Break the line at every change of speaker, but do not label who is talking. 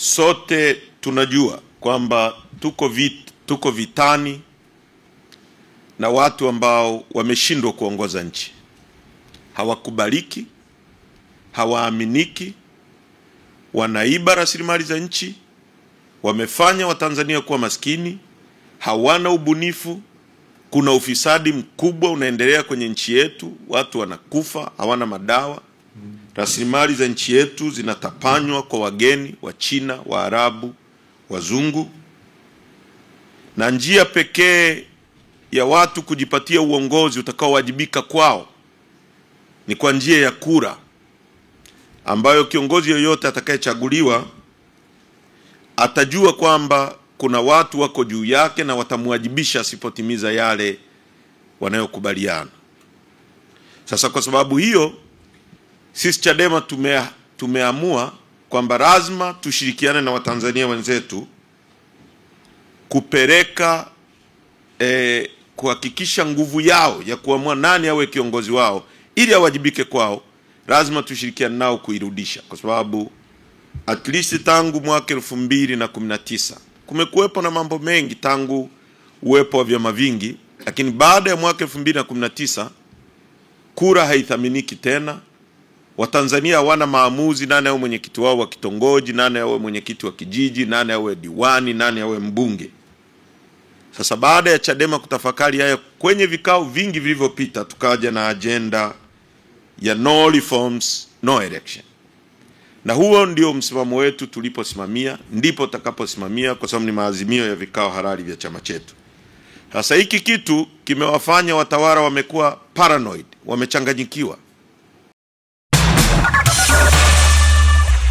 Sote tunajua kwamba tuko vitani na watu ambao wameshindwa kuongoza nchi. Hawakubaliki, hawaaminiki, wanaiba rasilimali za nchi, wamefanya Watanzania kuwa maskini, hawana ubunifu, kuna ufisadi mkubwa unaendelea kwenye nchi yetu, watu wanakufa, hawana madawa. Rasilimali za nchi yetu zinatapanywa kwa wageni, wa China, wa Arabu, wazungu. Na njia pekee ya watu kujipatia uongozi utakaowajibika kwao ni kwa njia ya kura, ambayo kiongozi yoyote atakayechaguliwa atajua kwamba kuna watu wako juu yake na watamwajibisha asipotimiza yale wanayokubaliana. Sasa kwa sababu hiyo, sisi Chadema tumeamua kwamba lazima tushirikiane na Watanzania wenzetu kupeleka kuhakikisha nguvu yao ya kuamua nani awe kiongozi wao ili awajibike kwao. Lazima tushirikiane nao kuirudisha, kwa sababu at least tangu mwaka 2019 kumekuwepo na mambo mengi tangu uwepo wa vyama vingi, lakini baada ya mwaka 2019 kura haithaminiki tena. Watanzania hawana maamuzi nani awe mwenyekiti wao wa kitongoji, nani awe mwenyekiti wa kijiji, nani awe diwani, nani awe mbunge. Sasa baada ya Chadema kutafakari haya kwenye vikao vingi vilivyopita, tukaja na agenda ya no reforms, no election. Na huo ndio msimamo wetu tuliposimamia, ndipo takaposimamia, kwa sababu ni maazimio ya vikao halali vya chama chetu. Sasa hiki kitu kimewafanya watawala wamekuwa paranoid, wamechanganyikiwa.